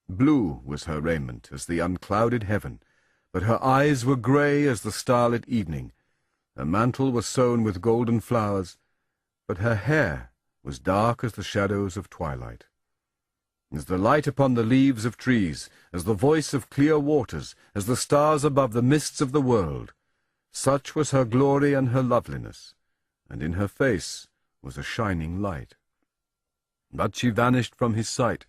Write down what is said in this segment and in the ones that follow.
Blue was her raiment as the unclouded heaven, but her eyes were grey as the starlit evening. Her mantle was sown with golden flowers, but her hair was dark as the shadows of twilight. As the light upon the leaves of trees, as the voice of clear waters, as the stars above the mists of the world, such was her glory and her loveliness, and in her face was a shining light. But she vanished from his sight,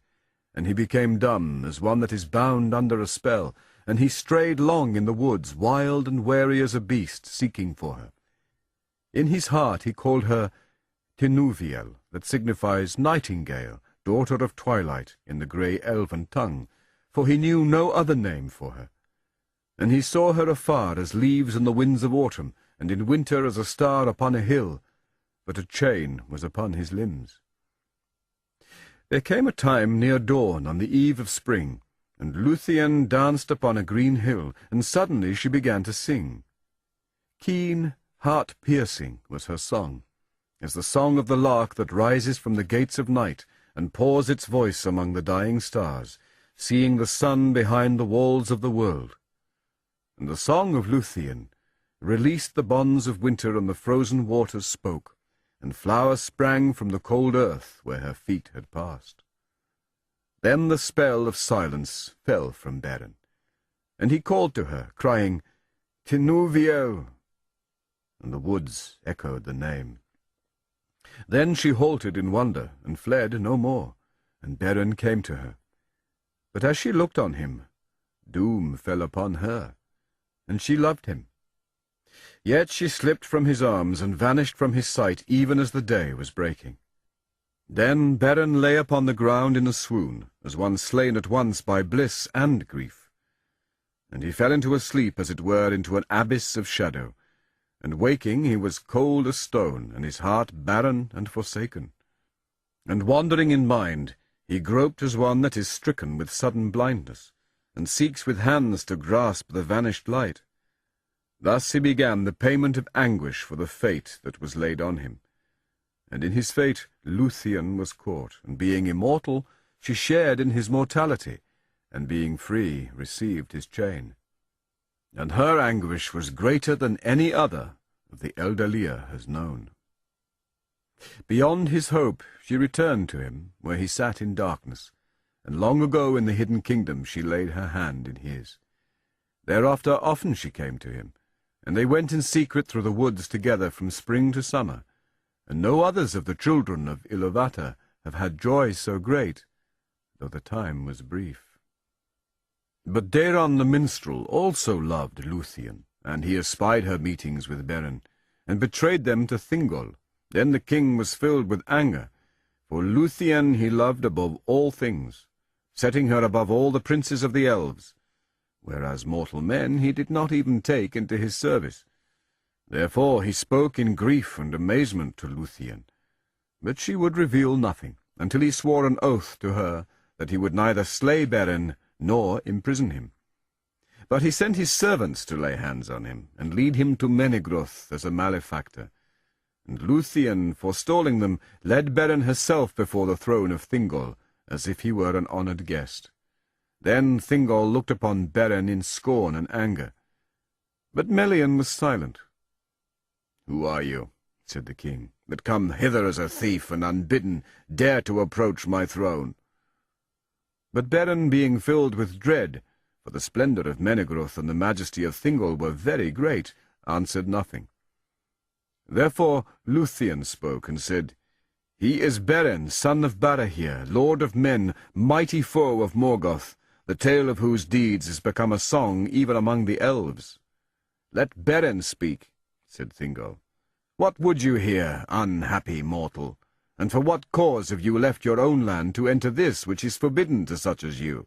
and he became dumb as one that is bound under a spell, and he strayed long in the woods, wild and wary as a beast, seeking for her. In his heart he called her Tinuviel, that signifies nightingale, daughter of twilight, in the grey elven tongue, for he knew no other name for her. And he saw her afar as leaves in the winds of autumn, and in winter as a star upon a hill, but a chain was upon his limbs. There came a time near dawn on the eve of spring, and Luthien danced upon a green hill, and suddenly she began to sing. Keen, heart-piercing was her song, as the song of the lark that rises from the gates of night, and pours its voice among the dying stars, seeing the sun behind the walls of the world. And the song of Luthien released the bonds of winter, and the frozen waters spoke, and flowers sprang from the cold earth where her feet had passed. Then the spell of silence fell from Beren, and he called to her, crying, Tinuviel, and the woods echoed the name. Then she halted in wonder, and fled no more, and Beren came to her. But as she looked on him, doom fell upon her, and she loved him. Yet she slipped from his arms, and vanished from his sight, even as the day was breaking. Then Beren lay upon the ground in a swoon, as one slain at once by bliss and grief. And he fell into a sleep, as it were, into an abyss of shadow, and waking he was cold as stone, and his heart barren and forsaken. And wandering in mind, he groped as one that is stricken with sudden blindness, and seeks with hands to grasp the vanished light. Thus he began the payment of anguish for the fate that was laid on him. And in his fate Luthien was caught, and being immortal, she shared in his mortality, and being free received his chain. And her anguish was greater than any other of the Eldalir has known. Beyond his hope she returned to him, where he sat in darkness, and long ago in the hidden kingdom she laid her hand in his. Thereafter often she came to him, and they went in secret through the woods together from spring to summer, and no others of the children of Iluvatar have had joy so great, though the time was brief. But Daeron the minstrel also loved Luthien, and he espied her meetings with Beren, and betrayed them to Thingol. Then the king was filled with anger, for Luthien he loved above all things, setting her above all the princes of the elves, whereas mortal men he did not even take into his service. Therefore he spoke in grief and amazement to Luthien, but she would reveal nothing, until he swore an oath to her that he would neither slay Beren nor imprison him. But he sent his servants to lay hands on him, and lead him to Menegroth as a malefactor. And Luthien, forestalling them, led Beren herself before the throne of Thingol, as if he were an honoured guest. Then Thingol looked upon Beren in scorn and anger. But Melian was silent. "Who are you," said the king, "that come hither as a thief, and unbidden dare to approach my throne?" But Beren, being filled with dread, for the splendour of Menegroth and the majesty of Thingol were very great, answered nothing. Therefore Luthien spoke and said, "He is Beren, son of Barahir, lord of men, mighty foe of Morgoth, the tale of whose deeds is become a song even among the elves." "Let Beren speak," said Thingol. "What would you here, unhappy mortal? And for what cause have you left your own land to enter this which is forbidden to such as you?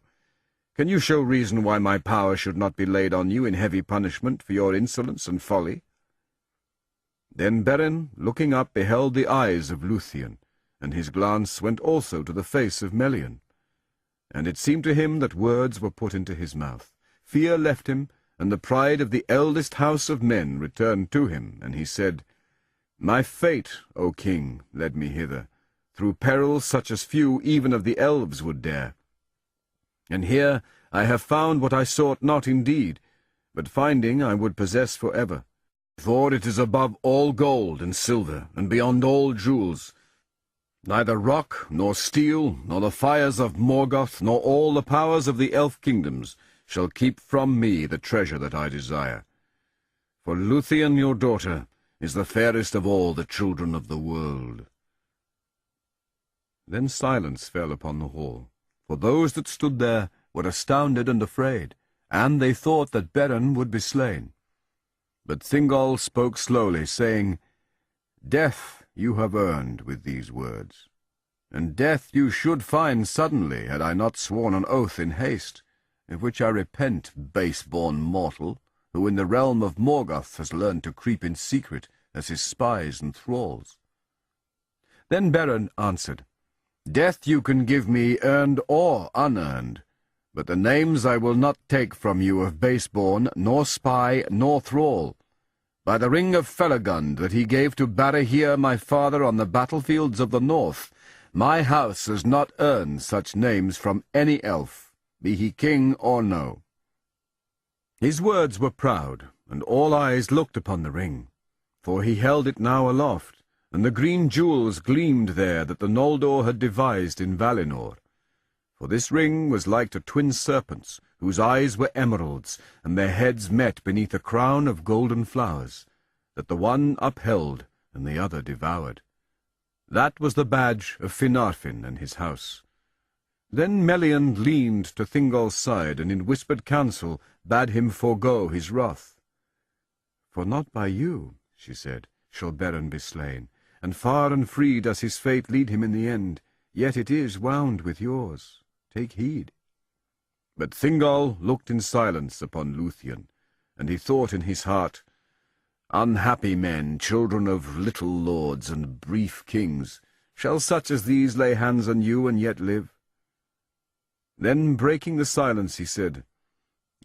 Can you show reason why my power should not be laid on you in heavy punishment for your insolence and folly?" Then Beren, looking up, beheld the eyes of Luthien, and his glance went also to the face of Melian. And it seemed to him that words were put into his mouth. Fear left him, and the pride of the eldest house of men returned to him, and he said, "My fate, O king, led me hither, through perils such as few even of the elves would dare. And here I have found what I sought not indeed, but finding I would possess for ever. For it is above all gold and silver, and beyond all jewels. Neither rock, nor steel, nor the fires of Morgoth, nor all the powers of the elf kingdoms shall keep from me the treasure that I desire. For Luthien, your daughter, is the fairest of all the children of the world." Then silence fell upon the hall, for those that stood there were astounded and afraid, and they thought that Beren would be slain. But Thingol spoke slowly, saying, "Death you have earned with these words, and death you should find suddenly, had I not sworn an oath in haste, of which I repent, base-born mortal, who in the realm of Morgoth has learned to creep in secret as his spies and thralls." Then Beren answered, "Death you can give me earned or unearned, but the names I will not take from you of base-born, nor spy, nor thrall. By the ring of Felagund that he gave to Barahir my father on the battlefields of the north, my house has not earned such names from any elf, be he king or no." His words were proud, and all eyes looked upon the ring, for he held it now aloft, and the green jewels gleamed there that the Noldor had devised in Valinor. For this ring was like to twin serpents, whose eyes were emeralds, and their heads met beneath a crown of golden flowers, that the one upheld and the other devoured. That was the badge of Finarfin and his house. Then Melian leaned to Thingol's side, and in whispered counsel bade him forego his wrath. "For not by you," she said, "shall Beren be slain, and far and free does his fate lead him in the end, yet it is wound with yours. Take heed." But Thingol looked in silence upon Luthien, and he thought in his heart, "Unhappy men, children of little lords and brief kings, shall such as these lay hands on you and yet live?" Then, breaking the silence, he said,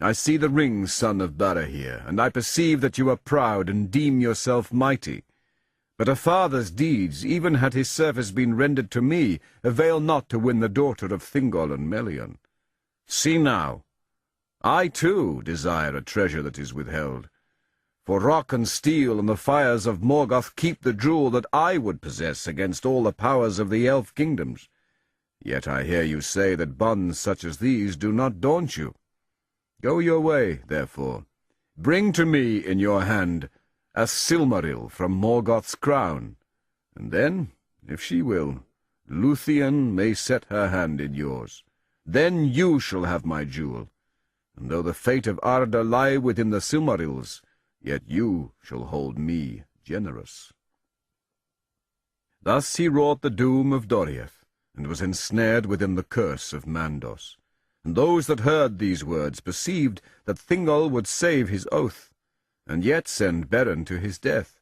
"I see the ring, son of Barahir, and I perceive that you are proud and deem yourself mighty. But a father's deeds, even had his service been rendered to me, avail not to win the daughter of Thingol and Melian. See now, I too desire a treasure that is withheld. For rock and steel and the fires of Morgoth keep the jewel that I would possess against all the powers of the elf kingdoms. Yet I hear you say that bonds such as these do not daunt you. Go your way, therefore. Bring to me in your hand a Silmaril from Morgoth's crown, and then, if she will, Luthien may set her hand in yours. Then you shall have my jewel, and though the fate of Arda lie within the Silmarils, yet you shall hold me generous." Thus he wrought the doom of Doriath, and was ensnared within the curse of Mandos. And those that heard these words perceived that Thingol would save his oath, and yet send Beren to his death.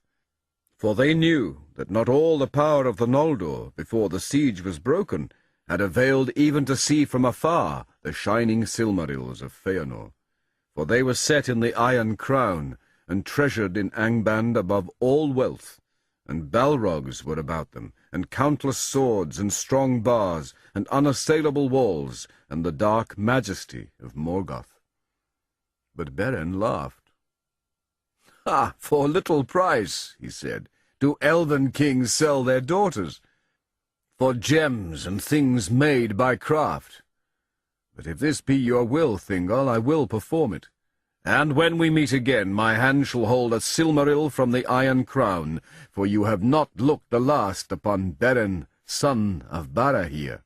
For they knew that not all the power of the Noldor, before the siege was broken, had availed even to see from afar the shining Silmarils of Feanor. For they were set in the Iron Crown, and treasured in Angband above all wealth, and Balrogs were about them, and countless swords, and strong bars, and unassailable walls, and the dark majesty of Morgoth. But Beren laughed. "Ah, for little price," he said, "do elven kings sell their daughters, for gems and things made by craft. But if this be your will, Thingol, I will perform it. And when we meet again, my hand shall hold a Silmaril from the Iron Crown, for you have not looked the last upon Beren, son of Barahir."